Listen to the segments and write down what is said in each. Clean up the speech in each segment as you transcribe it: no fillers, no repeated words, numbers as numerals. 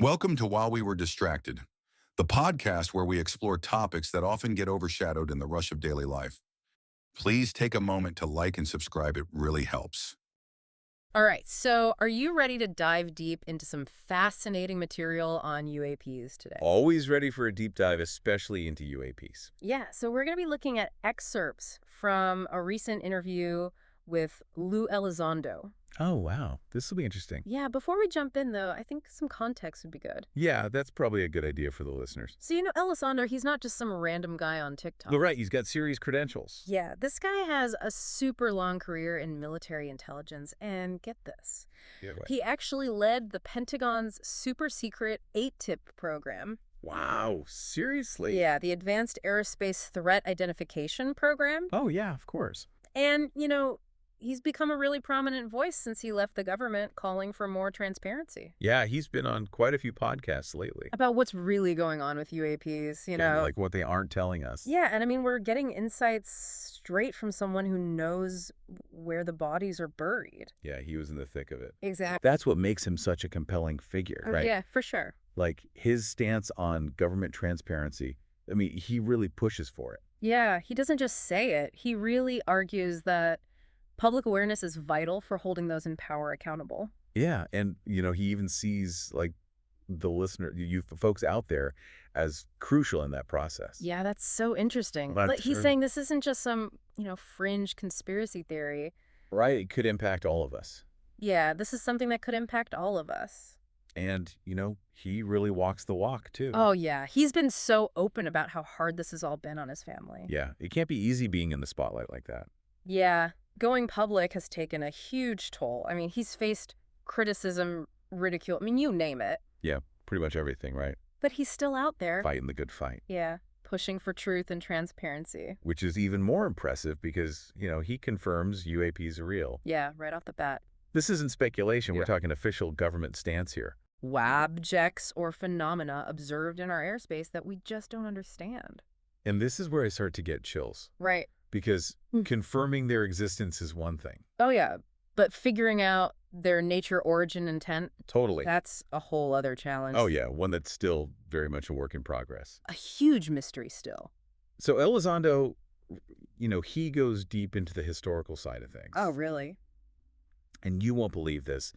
Welcome to While We Were Distracted, the podcast where we explore topics that often get overshadowed in the rush of daily life. Please take a moment to like and subscribe. It really helps. All right, so are you ready to dive deep into some fascinating material on UAPs today? Always ready for a deep dive, especially into UAPs. Yeah, so we're going to be looking at excerpts from a recent interview with Lou Elizondo. Oh, wow. This will be interesting. Yeah, before we jump in, though, I think some context would be good. Yeah, that's probably a good idea for the listeners. So, Elizondo, he's not just some random guy on TikTok. Well, right, he's got serious credentials. Yeah, this guy has a super long career in military intelligence, and get this. Yeah, right. He actually led the Pentagon's super secret 8-tip program. Wow, seriously? Yeah, the Advanced Aerospace Threat Identification Program. Oh, yeah, of course. And, he's become a really prominent voice since he left the government, calling for more transparency. Yeah, he's been on quite a few podcasts lately. About what's really going on with UAPs, Yeah, like what they aren't telling us. Yeah, and I mean, we're getting insights straight from someone who knows where the bodies are buried. Yeah, he was in the thick of it. Exactly. That's what makes him such a compelling figure, right? Yeah, for sure. Like his stance on government transparency, I mean, he really pushes for it. Yeah, he doesn't just say it. He really argues that public awareness is vital for holding those in power accountable. Yeah, and he even sees like the you folks out there as crucial in that process. Yeah, that's so interesting. That's Like he's true. saying this isn't just some, fringe conspiracy theory. Right, it could impact all of us. Yeah, this is something that could impact all of us. And, he really walks the walk too. Oh, yeah. He's been so open about how hard this has all been on his family. Yeah, it can't be easy being in the spotlight like that. Yeah, going public has taken a huge toll. I mean, he's faced criticism, ridicule. I mean, you name it. Yeah, pretty much everything, right? But he's still out there. Fighting the good fight. Yeah, pushing for truth and transparency. Which is even more impressive because, he confirms UAPs are real. Yeah, right off the bat. This isn't speculation. We're talking official government stance here. Objects or phenomena observed in our airspace that we just don't understand. And this is where I start to get chills. Right. Because confirming their existence is one thing. Oh, yeah. But figuring out their nature, origin, intent, Totally. that's a whole other challenge. Oh, yeah, one that's still very much a work in progress. A huge mystery still. So Elizondo, he goes deep into the historical side of things. Oh, really? And you won't believe this.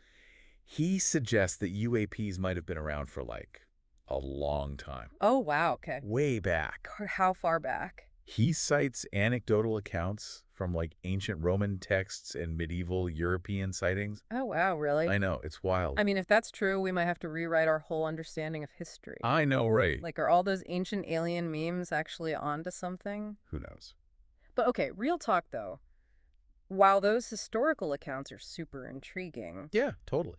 He suggests that UAPs might have been around for like a long time. Oh, wow. Okay. Way back. How far back? He cites anecdotal accounts from like ancient Roman texts and medieval European sightings. Oh, wow. Really? I know, it's wild. I mean, if that's true, we might have to rewrite our whole understanding of history. I know, right? Like, are all those ancient alien memes actually onto something? Who knows? But okay, real talk, though. While those historical accounts are super intriguing, Yeah, totally.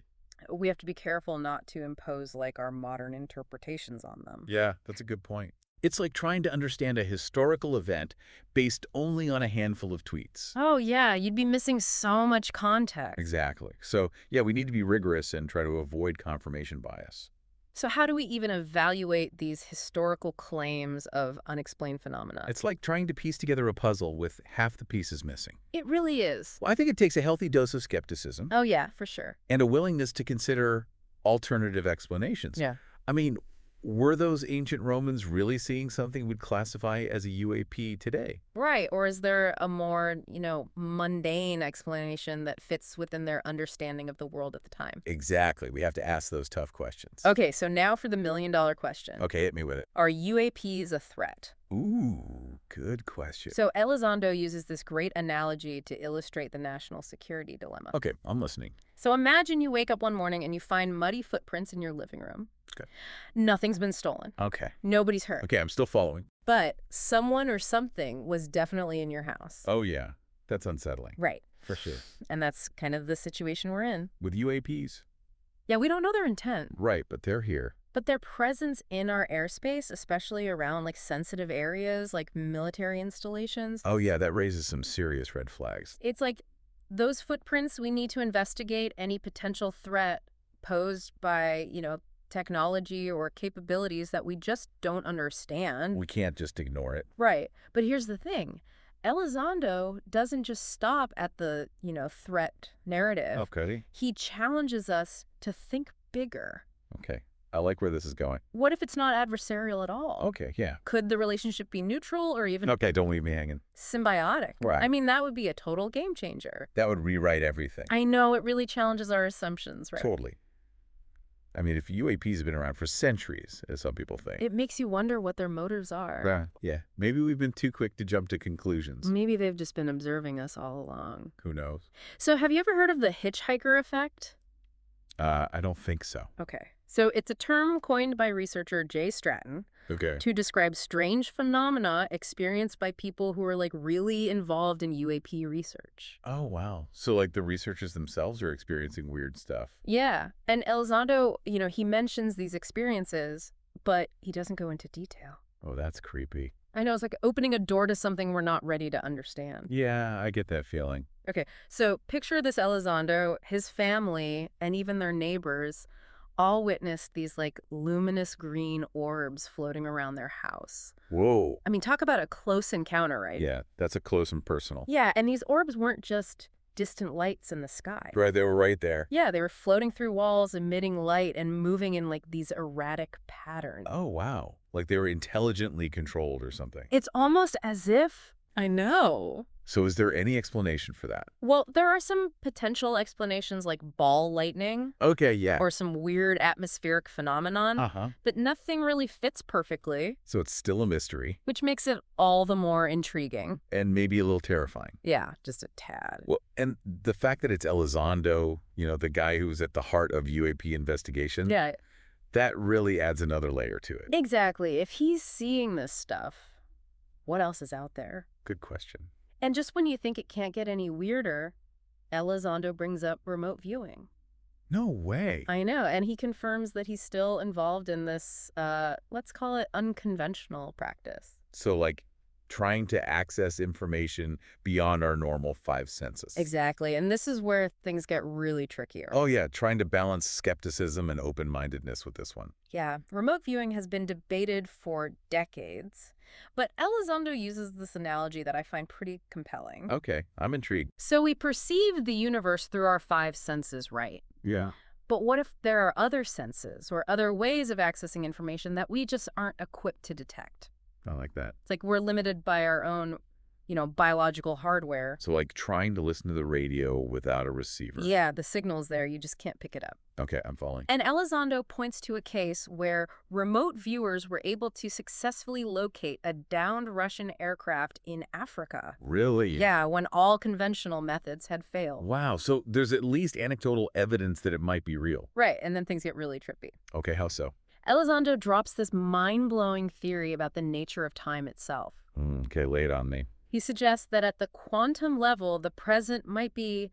we have to be careful not to impose, like, our modern interpretations on them. Yeah, that's a good point. It's like trying to understand a historical event based only on a handful of tweets. Oh, yeah, you'd be missing so much context. Exactly. So, yeah, we need to be rigorous and try to avoid confirmation bias. So how do we even evaluate these historical claims of unexplained phenomena? It's like trying to piece together a puzzle with half the pieces missing. It really is. Well, I think it takes a healthy dose of skepticism Oh, yeah, for sure. and a willingness to consider alternative explanations. Yeah. I mean, were those ancient Romans really seeing something we'd classify as a UAP today? Right. Or is there a more, mundane explanation that fits within their understanding of the world at the time? Exactly. We have to ask those tough questions. Okay, so now for the million-dollar question. Okay, hit me with it. Are UAPs a threat? Ooh, good question. So Elizondo uses this great analogy to illustrate the national security dilemma. Okay, I'm listening. So imagine you wake up one morning and you find muddy footprints in your living room. Okay. Nothing's been stolen. Okay. Nobody's hurt. Okay, I'm still following. But someone or something was definitely in your house. Oh, yeah. That's unsettling. Right. For sure. And that's kind of the situation we're in. With UAPs? Yeah, we don't know their intent. Right, but they're here. But their presence in our airspace, especially around like sensitive areas like military installations, Oh, yeah, that raises some serious red flags. it's like those footprints, we need to investigate any potential threat posed by, technology or capabilities that we just don't understand. We can't just ignore it. Right. But here's the thing. Elizondo doesn't just stop at the, threat narrative. Okay. He challenges us to think bigger. Okay. I like where this is going. What if it's not adversarial at all? Okay, yeah. Could the relationship be neutral or even Okay, don't leave me hanging. symbiotic? Right. I mean, that would be a total game changer. That would rewrite everything. I know, it really challenges our assumptions, right? Totally. I mean, if UAPs have been around for centuries, as some people think. It makes you wonder what their motives are. Yeah, maybe we've been too quick to jump to conclusions. Maybe they've just been observing us all along. Who knows? So have you ever heard of the hitchhiker effect? I don't think so. Okay. So it's a term coined by researcher Jay Stratton Okay. to describe strange phenomena experienced by people who are like really involved in UAP research. Oh, wow. So, like, the researchers themselves are experiencing weird stuff. Yeah. And Elizondo, he mentions these experiences, but he doesn't go into detail. Oh, that's creepy. I know, it's like opening a door to something we're not ready to understand. Yeah, I get that feeling. Okay, so picture this Elizondo, his family, and even their neighbors all witnessed these like luminous green orbs floating around their house. Whoa. I mean, talk about a close encounter, right? Yeah, that's a close and personal. Yeah, and these orbs weren't just distant lights in the sky. Right, they were right there. Yeah, they were floating through walls, emitting light, and moving in like these erratic patterns. Oh, wow. Like they were intelligently controlled or something. It's almost as if... I know. So is there any explanation for that? Well, there are some potential explanations like ball lightning Okay, yeah. or some weird atmospheric phenomenon, Uh-huh. but nothing really fits perfectly, So it's still a mystery which makes it all the more intriguing. and maybe a little terrifying. Yeah, just a tad. Well, and the fact that it's Elizondo, the guy who's at the heart of UAP investigation, Yeah, that really adds another layer to it. exactly. If he's seeing this stuff, what else is out there? Good question. And just when you think it can't get any weirder, Elizondo brings up remote viewing. No way. I know, and he confirms that he's still involved in this, let's call it unconventional practice. So, like, trying to access information beyond our normal five senses. Exactly, and this is where things get really trickier. Oh, yeah, trying to balance skepticism and open-mindedness with this one. Yeah, remote viewing has been debated for decades, but Elizondo uses this analogy that I find pretty compelling. Okay, I'm intrigued. So we perceive the universe through our five senses, right? Yeah. But what if there are other senses or other ways of accessing information that we just aren't equipped to detect? I like that. It's like we're limited by our own, biological hardware. So, like, trying to listen to the radio without a receiver. Yeah, the signal's there, you just can't pick it up. Okay, I'm following. And Elizondo points to a case where remote viewers were able to successfully locate a downed Russian aircraft in Africa. Really? Yeah, when all conventional methods had failed. Wow, so there's at least anecdotal evidence that it might be real. Right, and then things get really trippy. Okay, how so? Elizondo drops this mind-blowing theory about the nature of time itself. Okay, lay it on me. He suggests that at the quantum level, the present might be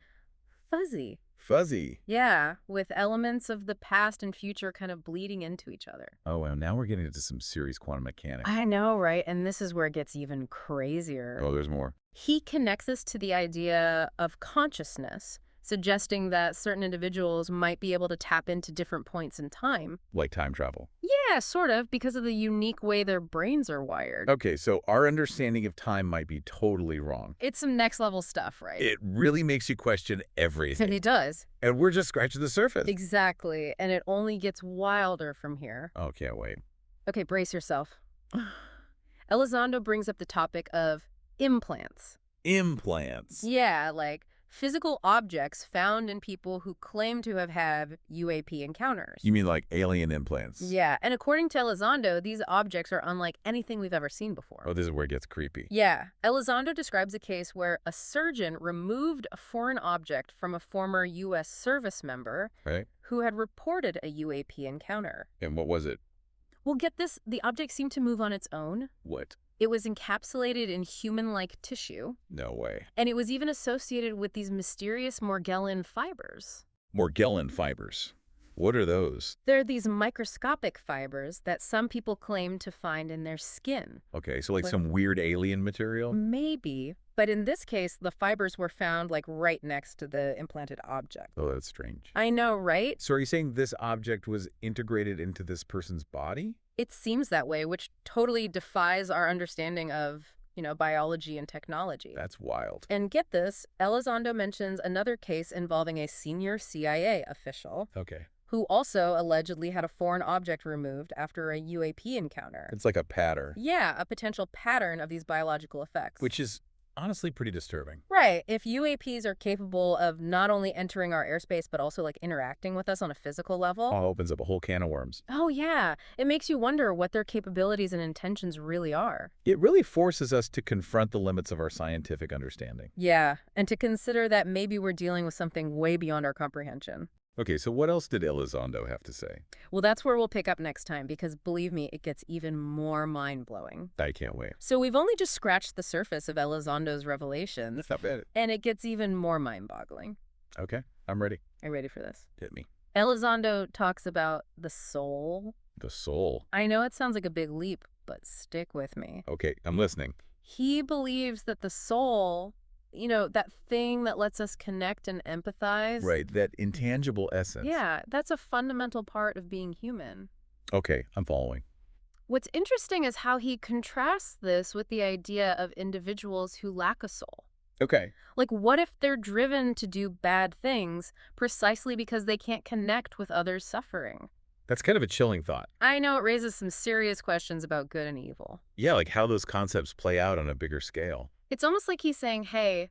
fuzzy. Fuzzy. Yeah, with elements of the past and future kind of bleeding into each other. Oh, wow, now we're getting into some serious quantum mechanics. I know, right? And this is where it gets even crazier. Oh, there's more. He connects this to the idea of consciousness, suggesting that certain individuals might be able to tap into different points in time. Like time travel. Yeah, sort of, because of the unique way their brains are wired. Okay, so our understanding of time might be totally wrong. It's some next-level stuff, right? It really makes you question everything. It does. And we're just scratching the surface. Exactly, and it only gets wilder from here. Oh, can't wait. Okay, brace yourself. Elizondo brings up the topic of implants. Implants. Yeah, like physical objects found in people who claim to have had UAP encounters. You mean like alien implants? Yeah, and according to Elizondo, these objects are unlike anything we've ever seen before. Oh, this is where it gets creepy. Yeah, Elizondo describes a case where a surgeon removed a foreign object from a former U.S. service member Right? who had reported a UAP encounter. And what was it? Well, get this, the object seemed to move on its own. What? It was encapsulated in human-like tissue, No way. and it was even associated with these mysterious Morgellon fibers. Morgellon fibers. What are those? They're these microscopic fibers that some people claim to find in their skin. Okay, so like What? some weird alien material? Maybe, but in this case, the fibers were found like right next to the implanted object. Oh, that's strange. I know, right? So are you saying this object was integrated into this person's body? It seems that way, which totally defies our understanding of, biology and technology. That's wild. And get this, Elizondo mentions another case involving a senior CIA official Okay. who also allegedly had a foreign object removed after a UAP encounter. It's like a pattern, Yeah, a potential pattern of these biological effects. which is honestly pretty disturbing. Right. If UAPs are capable of not only entering our airspace, but also like interacting with us on a physical level. All opens up a whole can of worms. Oh, yeah. It makes you wonder what their capabilities and intentions really are. It really forces us to confront the limits of our scientific understanding. Yeah, and to consider that maybe we're dealing with something way beyond our comprehension. Okay, so what else did Elizondo have to say? Well, that's where we'll pick up next time because, believe me, it gets even more mind-blowing. I can't wait. So we've only just scratched the surface of Elizondo's revelations, That's not bad. and it gets even more mind-boggling. Okay, I'm ready. Are you ready for this? Hit me. Elizondo talks about the soul. The soul. I know it sounds like a big leap, but stick with me. Okay, I'm listening. He believes that the soul, that thing that lets us connect and empathize. Right, that intangible essence. Yeah, that's a fundamental part of being human. Okay, I'm following. What's interesting is how he contrasts this with the idea of individuals who lack a soul. Okay. Like, what if they're driven to do bad things precisely because they can't connect with others suffering? That's kind of a chilling thought. I know it raises some serious questions about good and evil. Yeah, like how those concepts play out on a bigger scale. It's almost like he's saying, hey,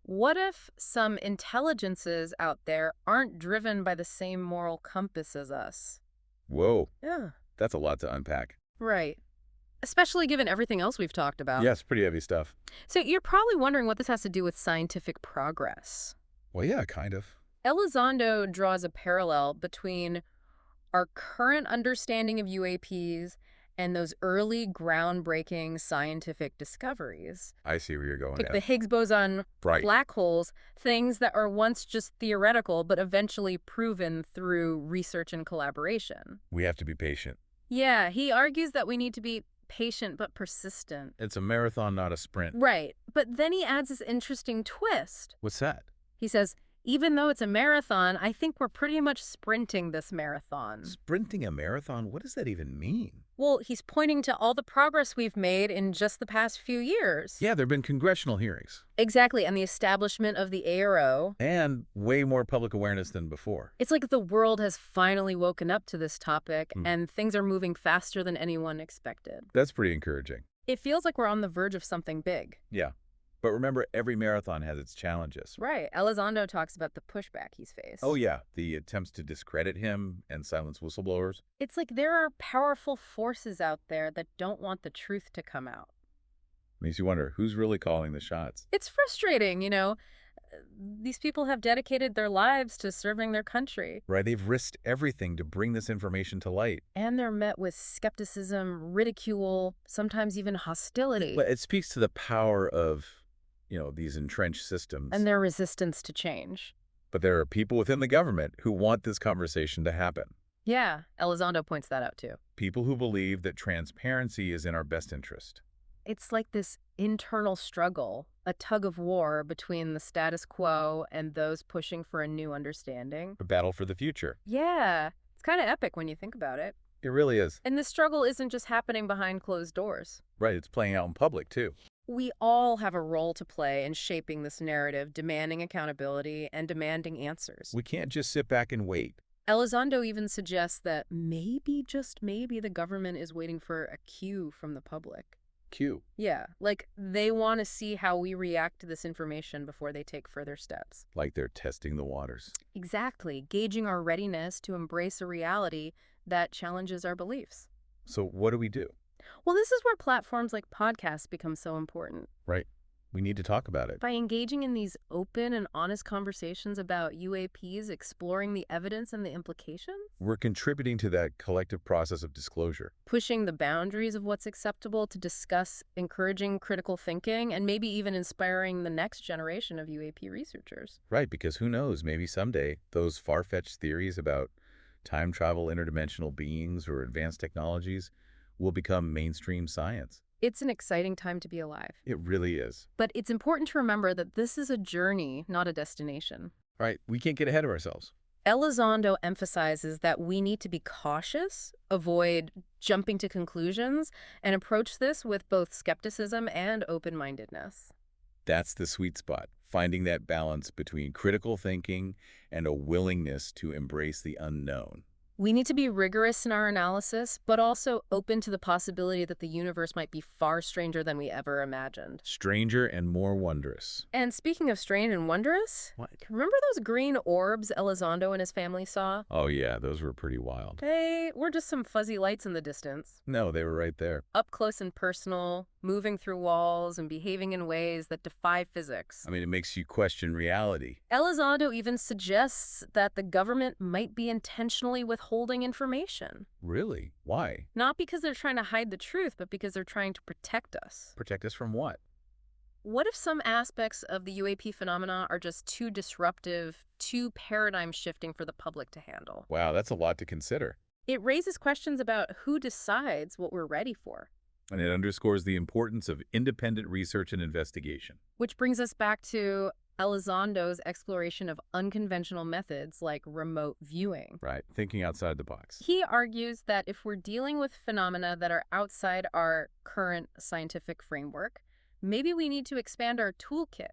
what if some intelligences out there aren't driven by the same moral compass as us? Whoa, Yeah. that's a lot to unpack. Right. Especially given everything else we've talked about. Yes, pretty heavy stuff. So you're probably wondering what this has to do with scientific progress. Well, yeah, kind of. Elizondo draws a parallel between our current understanding of UAPs and those early groundbreaking scientific discoveries. I see where you're going Like at. the Higgs boson, Right. black holes, things that are once just theoretical but eventually proven through research and collaboration. We have to be patient. Yeah, he argues that we need to be patient but persistent. It's a marathon, not a sprint. Right, but then he adds this interesting twist. What's that? He says, even though it's a marathon, I think we're pretty much sprinting this marathon. Sprinting a marathon? What does that even mean? Well, he's pointing to all the progress we've made in just the past few years. Yeah, there have been congressional hearings. Exactly, and the establishment of the ARO. And way more public awareness than before. It's like the world has finally woken up to this topic, and things are moving faster than anyone expected. That's pretty encouraging. It feels like we're on the verge of something big. Yeah. But remember, every marathon has its challenges. Right. Elizondo talks about the pushback he's faced. Oh, yeah. The attempts to discredit him and silence whistleblowers. It's like there are powerful forces out there that don't want the truth to come out. Makes you wonder, who's really calling the shots? It's frustrating, These people have dedicated their lives to serving their country. Right? They've risked everything to bring this information to light. And they're met with skepticism, ridicule, sometimes even hostility. But it speaks to the power of, these entrenched systems. And their resistance to change. But there are people within the government who want this conversation to happen. Yeah, Elizondo points that out too. People who believe that transparency is in our best interest. It's like this internal struggle, a tug of war between the status quo and those pushing for a new understanding. A battle for the future. Yeah, it's kind of epic when you think about it. It really is. And this struggle isn't just happening behind closed doors. Right, it's playing out in public, too. We all have a role to play in shaping this narrative, demanding accountability and demanding answers. We can't just sit back and wait. Elizondo even suggests that maybe, just maybe, the government is waiting for a cue from the public. Cue. Yeah, like they want to see how we react to this information before they take further steps. Like they're testing the waters. Exactly, gauging our readiness to embrace a reality that challenges our beliefs. So what do we do? Well, this is where platforms like podcasts become so important. Right. We need to talk about it. By engaging in these open and honest conversations about UAPs, exploring the evidence and the implications, We're contributing to that collective process of disclosure. pushing the boundaries of what's acceptable to discuss, encouraging critical thinking, and maybe even inspiring the next generation of UAP researchers. Right, because who knows, maybe someday those far-fetched theories about time travel, interdimensional beings, or advanced technologies will become mainstream science. It's an exciting time to be alive. It really is. But it's important to remember that this is a journey, not a destination. Right, we can't get ahead of ourselves. Elizondo emphasizes that we need to be cautious, avoid jumping to conclusions, and approach this with both skepticism and open-mindedness. That's the sweet spot. finding that balance between critical thinking and a willingness to embrace the unknown. We need to be rigorous in our analysis, but also open to the possibility that the universe might be far stranger than we ever imagined. Stranger and more wondrous. And speaking of strange and wondrous, What? remember those green orbs Elizondo and his family saw? Oh yeah, those were pretty wild. They were just some fuzzy lights in the distance. No, they were right there. Up close and personal, moving through walls and behaving in ways that defy physics. I mean, it makes you question reality. Elizondo even suggests that the government might be intentionally withholding information. Really? Why? Not because they're trying to hide the truth, but because they're trying to protect us. Protect us from what? What if some aspects of the UAP phenomena are just too disruptive, too paradigm-shifting for the public to handle? Wow, that's a lot to consider. It raises questions about who decides what we're ready for. And it underscores the importance of independent research and investigation. Which brings us back to Elizondo's exploration of unconventional methods like remote viewing. Right, thinking outside the box. He argues that if we're dealing with phenomena that are outside our current scientific framework, maybe we need to expand our toolkit.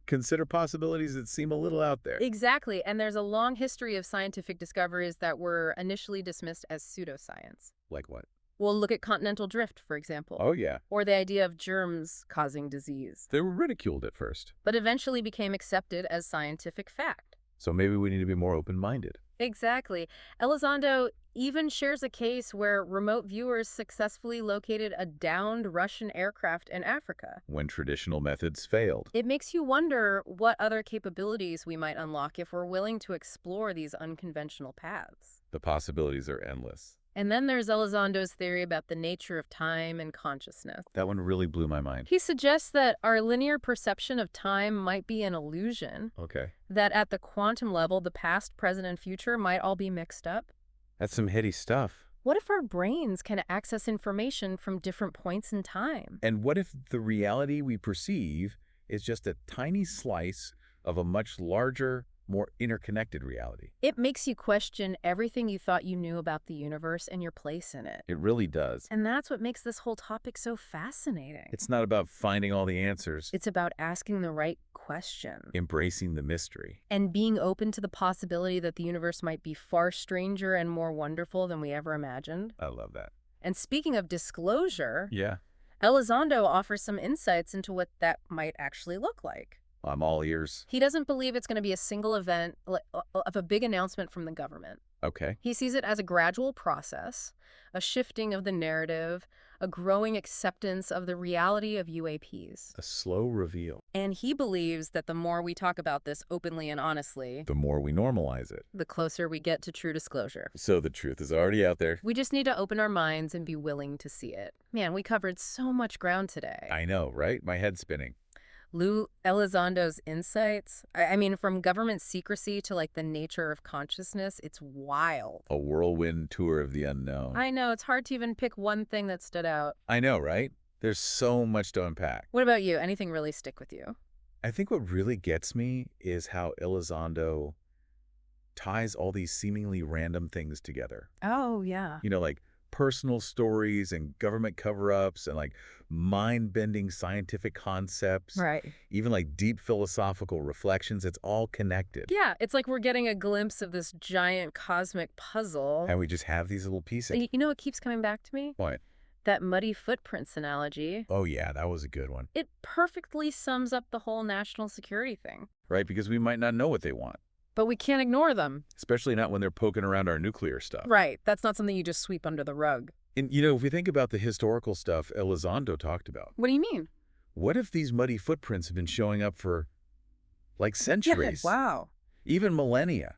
Consider possibilities that seem a little out there. Exactly, and there's a long history of scientific discoveries that were initially dismissed as pseudoscience. Like what? Well, look at continental drift, for example. Oh yeah, Or the idea of germs causing disease, they were ridiculed at first. but eventually became accepted as scientific fact. So maybe we need to be more open-minded. Exactly. Elizondo even shares a case where remote viewers successfully located a downed Russian aircraft in Africa. When traditional methods failed. It makes you wonder what other capabilities we might unlock if we're willing to explore these unconventional paths. The possibilities are endless. And then there's Elizondo's theory about the nature of time and consciousness. That one really blew my mind. He suggests that our linear perception of time might be an illusion, Okay. that at the quantum level, the past, present, and future might all be mixed up. That's some heady stuff. What if our brains can access information from different points in time? And what if the reality we perceive is just a tiny slice of a much larger, more interconnected reality? It makes you question everything you thought you knew about the universe and your place in it. It really does. And that's what makes this whole topic so fascinating. It's not about finding all the answers. It's about asking the right question. Embracing the mystery. And being open to the possibility that the universe might be far stranger and more wonderful than we ever imagined. I love that. And speaking of disclosure, Yeah. Elizondo offers some insights into what that might actually look like. I'm all ears. He doesn't believe it's going to be a single event of a big announcement from the government. Okay. He sees it as a gradual process, a shifting of the narrative, a growing acceptance of the reality of UAPs. A slow reveal. And he believes that the more we talk about this openly and honestly, The more we normalize it. the closer we get to true disclosure. So the truth is already out there. We just need to open our minds and be willing to see it. Man, we covered so much ground today. I know, right? My head's spinning. Lou Elizondo's insights, I mean, from government secrecy to like the nature of consciousness, it's wild. A whirlwind tour of the unknown. I know, it's hard to even pick one thing that stood out. I know, right? There's so much to unpack. What about you? Anything really stick with you? I think what really gets me is how Elizondo ties all these seemingly random things together. Oh, yeah. You know, like personal stories and government cover-ups and like mind-bending scientific concepts. Right. Even like deep philosophical reflections. It's all connected. Yeah, it's like we're getting a glimpse of this giant cosmic puzzle. And we just have these little pieces. You know what keeps coming back to me? What? That muddy footprints analogy. Oh yeah, that was a good one. It perfectly sums up the whole national security thing. Right? Because we might not know what they want. But we can't ignore them. Especially not when they're poking around our nuclear stuff. Right. That's not something you just sweep under the rug. And, you know, if we think about the historical stuff Elizondo talked about, What do you mean? what if these muddy footprints have been showing up for, like, centuries? Wow. Even millennia.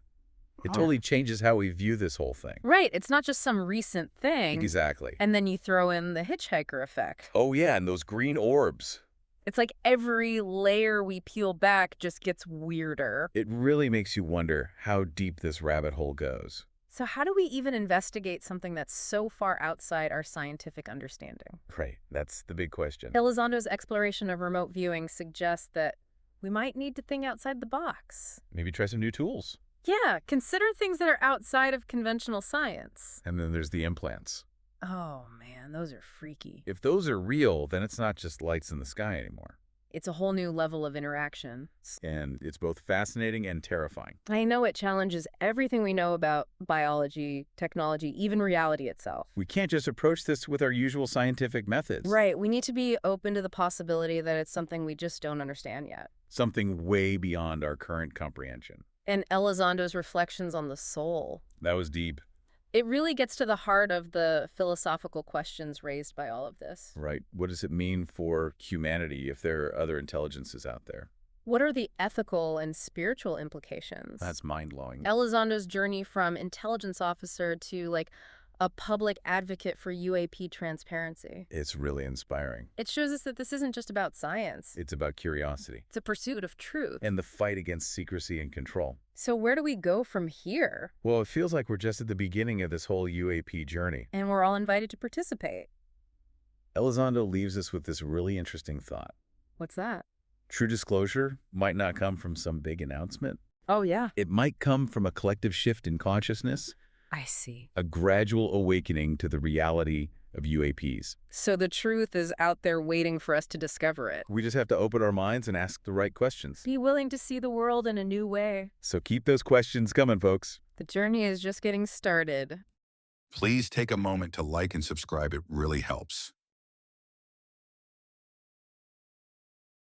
It totally changes how we view this whole thing. Right. It's not just some recent thing. Exactly. And then you throw in the hitchhiker effect. Oh, yeah, and those green orbs. It's like every layer we peel back just gets weirder. It really makes you wonder how deep this rabbit hole goes. So how do we even investigate something that's so far outside our scientific understanding? Right, that's the big question. Elizondo's exploration of remote viewing suggests that we might need to think outside the box. Maybe try some new tools. Yeah, consider things that are outside of conventional science. And then there's the implants. Oh, man, those are freaky. If those are real, then it's not just lights in the sky anymore. It's a whole new level of interaction. And it's both fascinating and terrifying. I know it challenges everything we know about biology, technology, even reality itself. We can't just approach this with our usual scientific methods. Right. We need to be open to the possibility that it's something we just don't understand yet. Something way beyond our current comprehension. And Elizondo's reflections on the soul. That was deep. It really gets to the heart of the philosophical questions raised by all of this. Right. What does it mean for humanity if there are other intelligences out there? What are the ethical and spiritual implications? That's mind-blowing. Elizondo's journey from intelligence officer to, like, a public advocate for UAP transparency. It's really inspiring. It shows us that this isn't just about science. It's about curiosity. It's a pursuit of truth. And the fight against secrecy and control. So where do we go from here? Well, it feels like we're just at the beginning of this whole UAP journey. And we're all invited to participate. Elizondo leaves us with this really interesting thought. What's that? True disclosure might not come from some big announcement. Oh, yeah. It might come from a collective shift in consciousness, I see. a gradual awakening to the reality of UAPs. So the truth is out there waiting for us to discover it. We just have to open our minds and ask the right questions. Be willing to see the world in a new way. So keep those questions coming, folks. The journey is just getting started. Please take a moment to like and subscribe. It really helps.